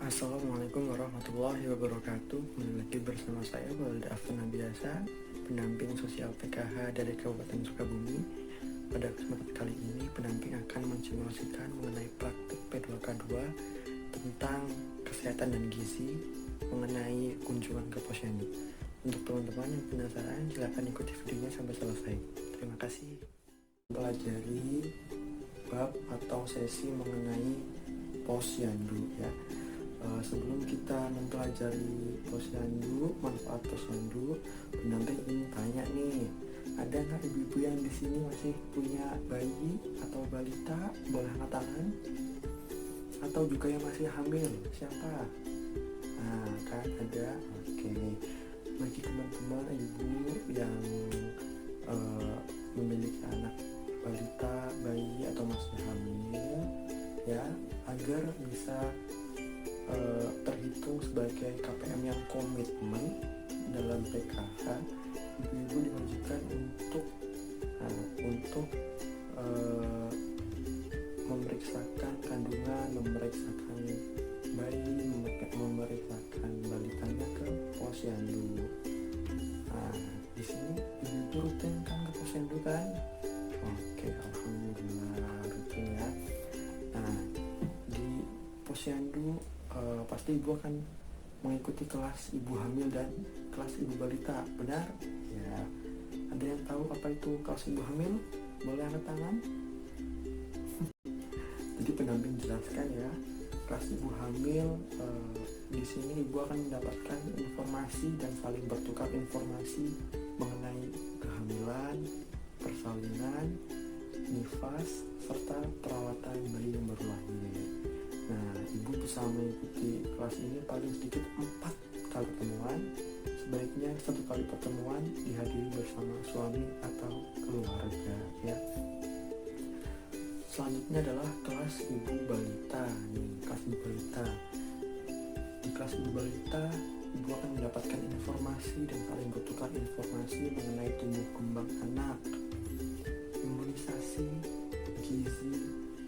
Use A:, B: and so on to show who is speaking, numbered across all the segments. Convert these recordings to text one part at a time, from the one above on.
A: Assalamualaikum warahmatullahi wabarakatuh. Kembali lagi bersama saya Walda Afnan Biasa, pendamping sosial PKH dari Kabupaten Sukabumi. Pada kesempatan kali ini, pendamping akan mensimulasikan mengenai praktik P2K2 tentang kesehatan dan gizi mengenai kunjungan ke posyandu. Untuk teman-teman yang penasaran, silakan ikuti videonya sampai selesai. Terima kasih. Pelajari bab atau sesi mengenai posyandu ya. Sebelum kita mempelajari posyandu, manfaat posyandu, pendamping ingin tanya nih, ada nggak ibu-ibu yang di sini masih punya bayi atau balita? Boleh angkat tangan. Atau juga yang masih hamil, siapa? Nah, kan ada. Oke. Bagi teman-teman ibu yang memiliki anak balita, bayi atau masih hamil, ya, agar bisa terhitung sebagai KPM yang komitmen dalam PKH, ibu-ibu diwajibkan untuk memeriksakan kandungan, memeriksakan bayi, memeriksakan balitanya ke posyandu. Nah, di sini ibu-ibu rutin kan ke posyandu kan? Oke, alhamdulillah rutin ya. Nah, di posyandu pasti ibu akan mengikuti kelas ibu hamil dan kelas ibu balita, benar? Ya. Ada yang tahu apa itu kelas ibu hamil? Boleh angkat tangan? Jadi pendamping jelaskan ya. Kelas ibu hamil, di sini ibu akan mendapatkan informasi dan saling bertukar informasi mengenai kehamilan, persalinan, nifas, serta perawatan bayi yang baru lahir. Nah, ibu bisa mengikuti kelas ini paling sedikit 4 kali pertemuan. Sebaiknya 1 kali pertemuan dihadiri bersama suami atau keluarga ya. Selanjutnya adalah kelas ibu balita. Kelas ibu balita. Di kelas ibu balita, ibu akan mendapatkan informasi dan saling bertukar informasi mengenai tumbuh kembang anak, imunisasi, gizi,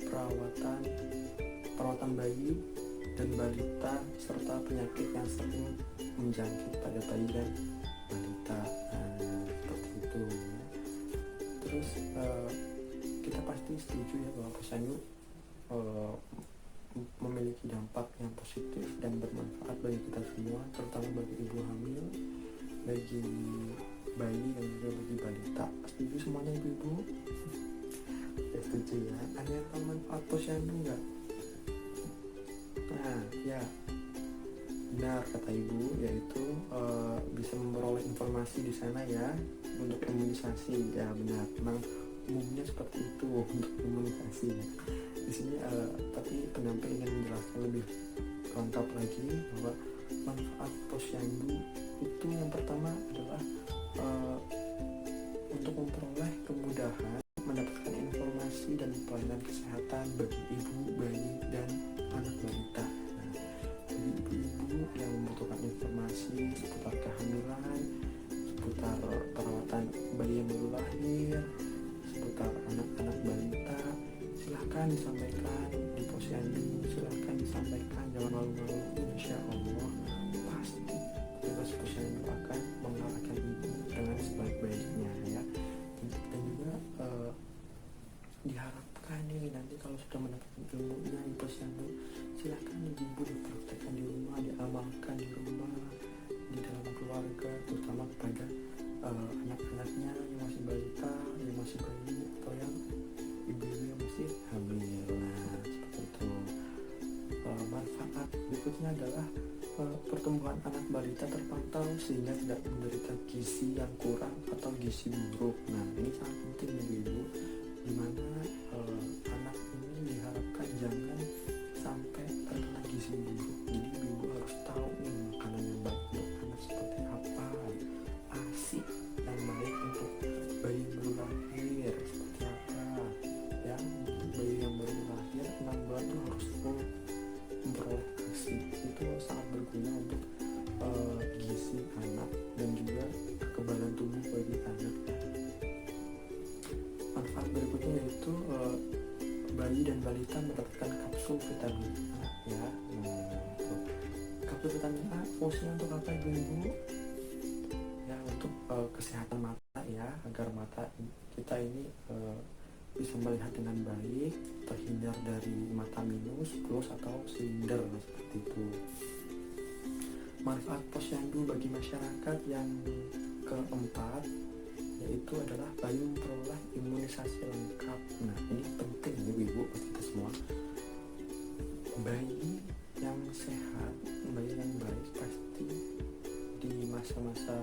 A: perawatan bayi dan balita, serta penyakit yang sering menjangkit pada bayi dan balita. Seperti itu ya. Terus kita pasti setuju ya bahwa posyandu memiliki dampak yang positif dan bermanfaat bagi kita semua, terutama bagi ibu hamil, bagi bayi dan juga bagi balita. Setuju semuanya ibu-ibu? Ya, setuju ya. Ada yang tahu manfaat posyandu nggak? Nah, ya, benar kata ibu, yaitu bisa memperoleh informasi di sana ya untuk imunisasi. Ya benar, memang umumnya seperti itu untuk imunisasi. Di sini tapi pendamping ingin menjelaskan lebih lengkap lagi bahwa manfaat posyandu itu yang pertama adalah untuk memperoleh kemudahan mendapatkan informasi dan pelayanan kesehatan bagi ibu, bayi, dan anak balita. Nah, bagi ibu-ibu yang membutuhkan informasi seputar kehamilan, seputar perawatan bayi yang baru lahir, seputar anak-anak balita, silahkan disampaikan di posyandu, silahkan disampaikan, jangan malu-malu. Insya Allah pasti petugas posyandu akan mengarahkan ibu dengan sebaik-baiknya ya. Dan juga diharapkan nih nanti kalau sudah mendapatkan ilmunya di posyandu, silahkan ibu dipraktekkan di rumah, diamalkan di rumah, di dalam keluarga, terutama kepada anak-anaknya yang masih balita, yang masih bayi, atau yang ibu-ibu yang masih hamil. Nah, seperti itu. Manfaat berikutnya adalah pertumbuhan anak balita terpantau sehingga tidak menderita gizi yang kurang atau gizi buruk. Nah, ini sangat penting ibu-ibu, dimana anak ini diharapkan jangan sampai terkena gizi buruk. Jadi ibu harus tahu nih makanan yang baik untuk anak seperti apa, ASI yang baik untuk bayi yang baru lahir seperti apa ya. Bayi yang baru lahir 6 bulan itu harus full memperoleh ASI, itu sangat berguna untuk gizi anak dan juga kekebalan tubuh bagi anak. Manfaat berikutnya yaitu bayi dan balita mendapatkan kapsul vitamin A ya. kapsul vitamin A fungsinya untuk apa ibu-ibu? Ya untuk kesehatan mata ya, agar mata kita ini bisa melihat dengan baik, terhindar dari mata minus, plus atau silinder seperti itu. Manfaat posyandu bagi masyarakat yang keempat yaitu adalah bayi memperoleh imunisasi lengkap. Nah ini penting ya ibu buat kita semua. Bayi yang sehat, bayi yang baik pasti di masa-masa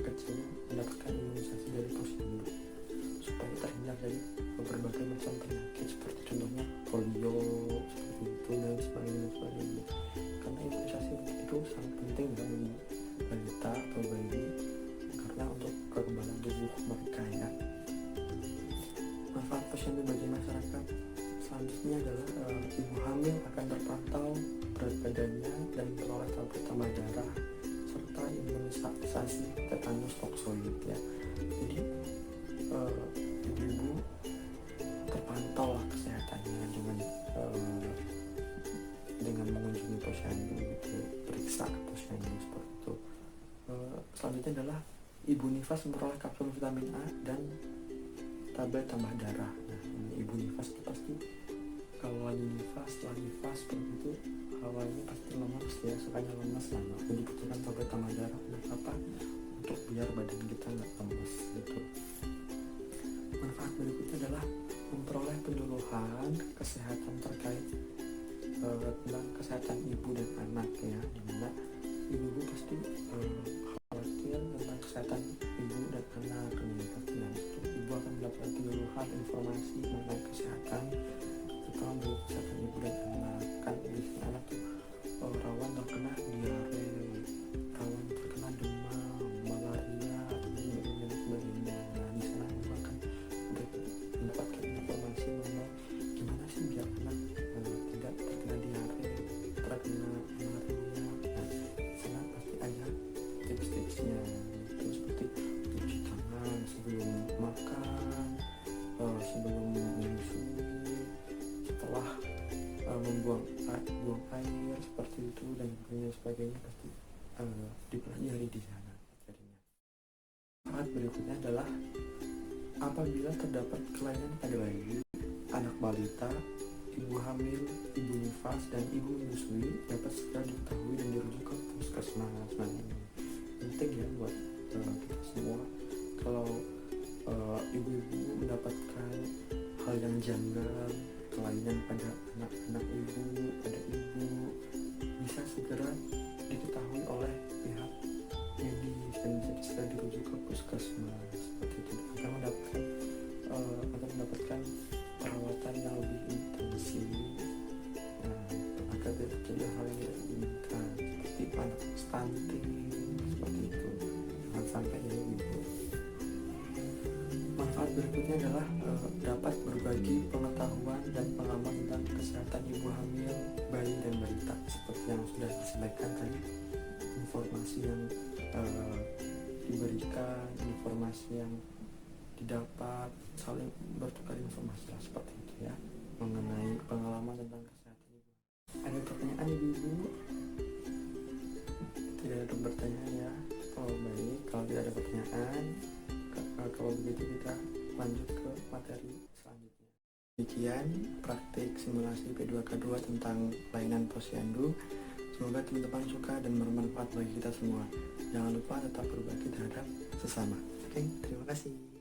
A: kecil mendapatkan imunisasi dari posyandu supaya terhindar dari berbagai macam penyakit seperti contohnya polio seperti itu dan sebagainya. Karena imunisasi itu sangat penting bagi balita atau bayi karena untuk kekebalan tubuh mereka ya. Manfaat posyandu bagi masyarakat selanjutnya adalah ibu hamil akan terpantau berat badannya dan memperoleh tablet tambah darah serta imunisasi tetanus toksoid ya. Jadi ibu-ibu terpantau lah kesehatannya dengan mengunjungi posyandu itu, periksa posyandu seperti itu. Selanjutnya adalah ibu nifas memperoleh kapsul vitamin A dan tablet tambah darah. Nah ibu nifas itu pasti kalau lagi nifas, setelah nifas seperti itu awalnya pasti lemas ya, sukanya lemas lah. Jadi dibutuhkan tablet tambah darah untuk apa? Untuk biar badan kita nggak lemas gitu. Manfaat berikutnya adalah memperoleh penyuluhan kesehatan terkait tentang kesehatan ibu dan anak ya, dimana ibu pasti khawatir tentang kesehatan ibu dan anak nih pastinya. Itu ibu akan mendapatkan penyuluhan informasi mengenai kesehatan terutama untuk kesehatan ibu dan anak. Kan biasanya anak tuh rawan terkena diare, rawan terkena demam, malaria dan sebagainya. Nah di sana ibu akan mendapatkan informasi mengenai gimana sih biar anak tidak terkena diare, terkena malaria. Nah di sana pasti ada tips-tipsnya itu seperti cuci tangan sebelum makan, sebelum menyusui, setelah buang air seperti itu dan sebagainya pasti dipelajari di sana jadinya. Manfaat berikutnya adalah apabila terdapat kelainan pada bayi, anak balita, ibu hamil, ibu nifas, dan ibu menyusui dapat segera diketahui dan dirujuk ke puskesmas. Nah ini penting ya buat kita semua. Kalau ibu-ibu mendapatkan hal yang janggal, kelainan pada anak-anak ibu, pada ibu, bisa segera diketahui oleh pihak medis dan bisa segera dirujuk ke puskesmas seperti itu akan mendapatkan perawatan yang lebih intensif. Agar tidak terjadi hal yang tidak diinginkan seperti anak stunting seperti itu, jangan sampai ya ibu. Manfaat berikutnya adalah dapat berbagi pengetahuan dan pengalaman tentang kesehatan ibu hamil, bayi dan balita seperti yang sudah disampaikan tadi. Informasi yang diberikan, informasi yang didapat, saling bertukar informasi lah seperti itu ya mengenai pengalaman tentang kesehatan ibu. Ada pertanyaan ibu-ibu? Tidak ada pertanyaan ya? Oh baik, kalau tidak ada pertanyaan, kalau begitu kita lanjut ke materi selanjutnya. Demikian praktik simulasi P2K2 tentang kelainan posyandu. Semoga teman-teman suka dan bermanfaat bagi kita semua. Jangan lupa tetap berbagi terhadap sesama. Oke, terima kasih.